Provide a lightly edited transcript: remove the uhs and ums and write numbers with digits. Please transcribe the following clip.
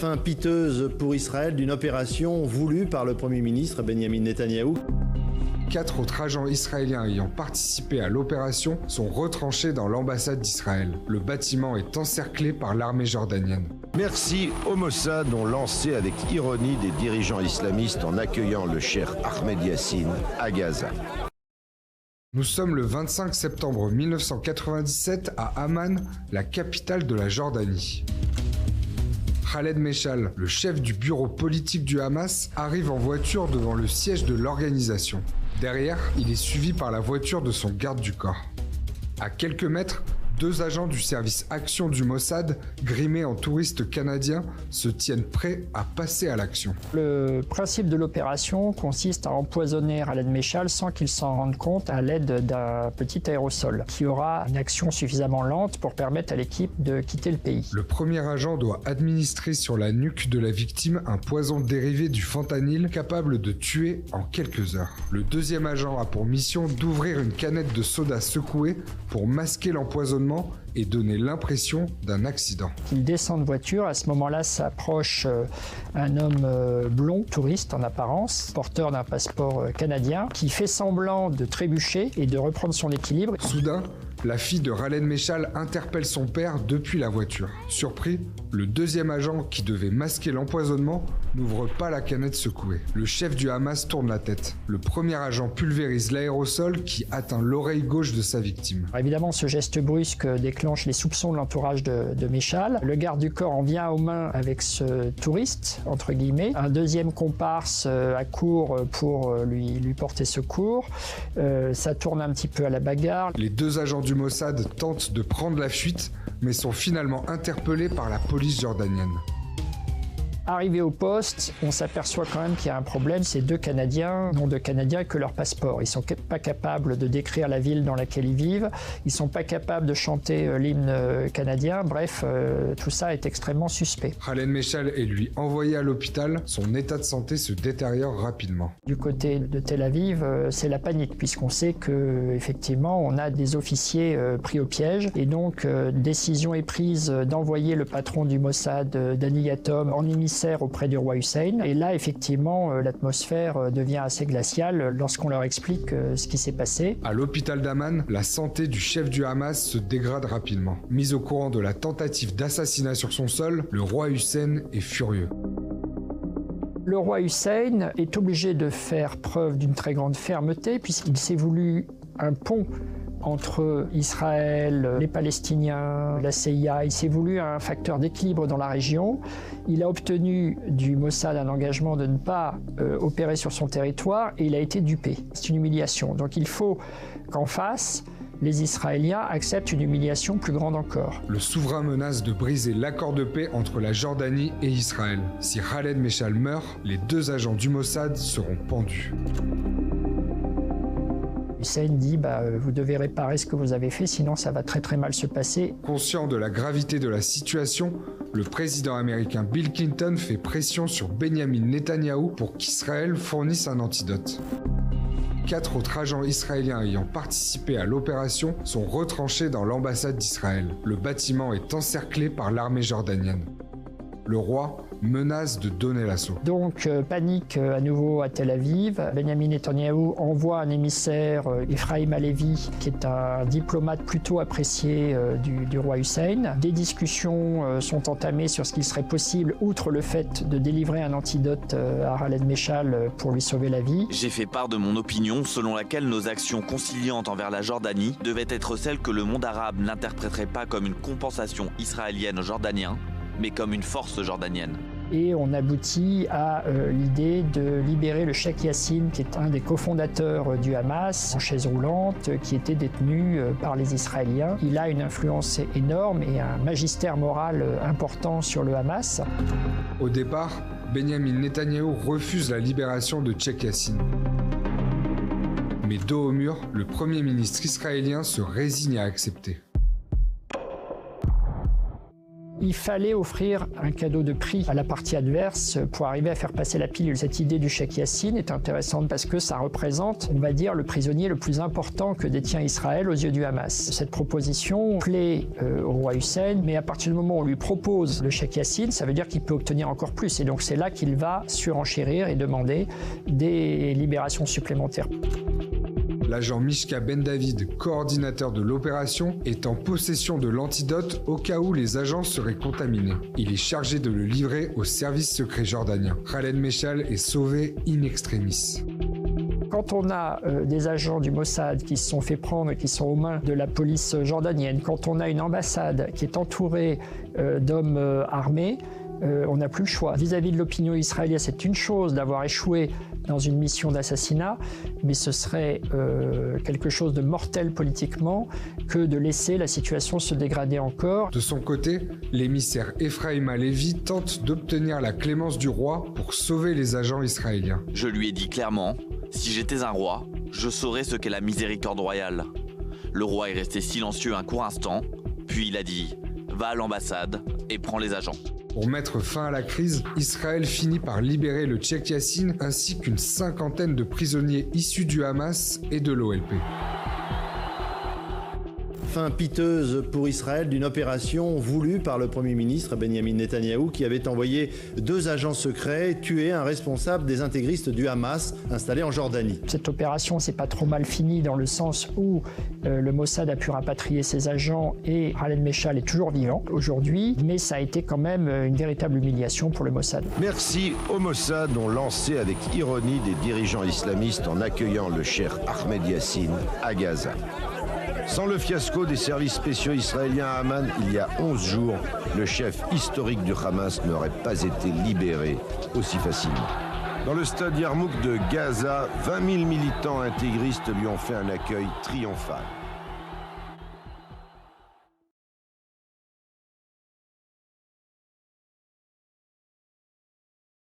fin piteuse pour Israël d'une opération voulue par le Premier ministre Benyamin Netanyahou. 4 autres agents israéliens ayant participé à l'opération sont retranchés dans l'ambassade d'Israël. Le bâtiment est encerclé par l'armée jordanienne. Merci au Mossad ont lancé avec ironie des dirigeants islamistes en accueillant le cheikh Ahmed Yassine à Gaza. Nous sommes le 25 septembre 1997 à Amman, la capitale de la Jordanie. Khaled Meshal, le chef du bureau politique du Hamas, arrive en voiture devant le siège de l'organisation. Derrière, il est suivi par la voiture de son garde du corps. À quelques mètres, 2 agents du service action du Mossad, grimés en touristes canadiens, se tiennent prêts à passer à l'action. Le principe de l'opération consiste à empoisonner Khaled Meshal sans qu'il s'en rende compte à l'aide d'un petit aérosol qui aura une action suffisamment lente pour permettre à l'équipe de quitter le pays. Le premier agent doit administrer sur la nuque de la victime un poison dérivé du fentanyl capable de tuer en quelques heures. Le deuxième agent a pour mission d'ouvrir une canette de soda secouée pour masquer l'empoisonnement et donner l'impression d'un accident. Il descend de voiture, à ce moment-là s'approche un homme blond, touriste en apparence, porteur d'un passeport canadien, qui fait semblant de trébucher et de reprendre son équilibre. Soudain, la fille de Khaled Meshal interpelle son père depuis la voiture. Surpris, le deuxième agent qui devait masquer l'empoisonnement n'ouvre pas la canette secouée. Le chef du Hamas tourne la tête. Le premier agent pulvérise l'aérosol qui atteint l'oreille gauche de sa victime. Alors évidemment, ce geste brusque déclenche les soupçons de l'entourage de Meshal. Le garde du corps en vient aux mains avec ce touriste, entre guillemets. Un deuxième comparse accourt pour lui porter secours. Ça tourne un petit peu à la bagarre. Les 2 agents du Mossad tentent de prendre la fuite, mais sont finalement interpellés par la police jordanienne. Arrivé au poste, on s'aperçoit quand même qu'il y a un problème. Ces 2 Canadiens n'ont de Canadiens que leur passeport. Ils ne sont pas capables de décrire la ville dans laquelle ils vivent. Ils ne sont pas capables de chanter l'hymne canadien. Bref, tout ça est extrêmement suspect. Khaled Meshal est lui envoyé à l'hôpital. Son état de santé se détériore rapidement. Du côté de Tel Aviv, c'est la panique puisqu'on sait qu'effectivement, on a des officiers pris au piège. Et donc, décision est prise d'envoyer le patron du Mossad, Dani Yatom, en émissaire auprès du roi Hussein. Et là, effectivement, l'atmosphère devient assez glaciale lorsqu'on leur explique ce qui s'est passé. À l'hôpital d'Amman, la santé du chef du Hamas se dégrade rapidement. Mis au courant de la tentative d'assassinat sur son sol, le roi Hussein est furieux. Le roi Hussein est obligé de faire preuve d'une très grande fermeté puisqu'il s'est voulu un pont entre Israël, les Palestiniens, la CIA. Il s'est voulu un facteur d'équilibre dans la région. Il a obtenu du Mossad un engagement de ne pas opérer sur son territoire et il a été dupé. C'est une humiliation. Donc il faut qu'en face, les Israéliens acceptent une humiliation plus grande encore. Le souverain menace de briser l'accord de paix entre la Jordanie et Israël. Si Khaled Meshal meurt, les 2 agents du Mossad seront pendus. Hussein dit vous devez réparer ce que vous avez fait, sinon ça va très très mal se passer. Conscient de la gravité de la situation, le président américain Bill Clinton fait pression sur Benyamin Netanyahou pour qu'Israël fournisse un antidote. 4 autres agents israéliens ayant participé à l'opération sont retranchés dans l'ambassade d'Israël. Le bâtiment est encerclé par l'armée jordanienne. Le roi menace de donner l'assaut. Donc panique à nouveau à Tel Aviv. Benyamin Netanyahou envoie un émissaire, Ephraim Halevi, qui est un diplomate plutôt apprécié du roi Hussein. Des discussions sont entamées sur ce qu'il serait possible, outre le fait de délivrer un antidote à Khaled Meshal pour lui sauver la vie. J'ai fait part de mon opinion selon laquelle nos actions conciliantes envers la Jordanie devaient être celles que le monde arabe n'interpréterait pas comme une compensation israélienne aux Jordaniens, mais comme une force jordanienne. Et on aboutit à l'idée de libérer le cheikh Yassine, qui est un des cofondateurs du Hamas, en chaise roulante, qui était détenu par les Israéliens. Il a une influence énorme et un magistère moral important sur le Hamas. Au départ, Benyamin Netanyahou refuse la libération de cheikh Yassine. Mais dos au mur, le premier ministre israélien se résigne à accepter. Il fallait offrir un cadeau de prix à la partie adverse pour arriver à faire passer la pilule. Cette idée du Cheikh Yassine est intéressante parce que ça représente, on va dire, le prisonnier le plus important que détient Israël aux yeux du Hamas. Cette proposition plaît au roi Hussein, mais à partir du moment où on lui propose le Cheikh Yassine, ça veut dire qu'il peut obtenir encore plus. Et donc c'est là qu'il va surenchérir et demander des libérations supplémentaires. L'agent Mishka Ben David, coordinateur de l'opération, est en possession de l'antidote au cas où les agents seraient contaminés. Il est chargé de le livrer au service secret jordanien. Khaled Meshal est sauvé in extremis. Quand on a des agents du Mossad qui se sont fait prendre, qui sont aux mains de la police jordanienne, quand on a une ambassade qui est entourée d'hommes armés, on n'a plus le choix. Vis-à-vis de l'opinion israélienne, c'est une chose d'avoir échoué dans une mission d'assassinat, mais ce serait quelque chose de mortel politiquement que de laisser la situation se dégrader encore. De son côté, l'émissaire Ephraim Halevi tente d'obtenir la clémence du roi pour sauver les agents israéliens. Je lui ai dit clairement, si j'étais un roi, je saurais ce qu'est la miséricorde royale. Le roi est resté silencieux un court instant, puis il a dit « Va à l'ambassade et prends les agents ». Pour mettre fin à la crise, Israël finit par libérer le Cheikh Yassine ainsi qu'une cinquantaine de prisonniers issus du Hamas et de l'OLP. Fin piteuse pour Israël d'une opération voulue par le Premier ministre Benyamin Netanyahou qui avait envoyé 2 agents secrets tuer un responsable des intégristes du Hamas installé en Jordanie. Cette opération s'est pas trop mal finie dans le sens où le Mossad a pu rapatrier ses agents et Khaled Meshal est toujours vivant aujourd'hui, mais ça a été quand même une véritable humiliation pour le Mossad. Merci au Mossad ont lancé avec ironie des dirigeants islamistes en accueillant le cheikh Ahmed Yassine à Gaza. Sans le fiasco des services spéciaux israéliens à Amman, il y a 11 jours, le chef historique du Hamas n'aurait pas été libéré aussi facilement. Dans le stade Yarmouk de Gaza, 20 000 militants intégristes lui ont fait un accueil triomphal.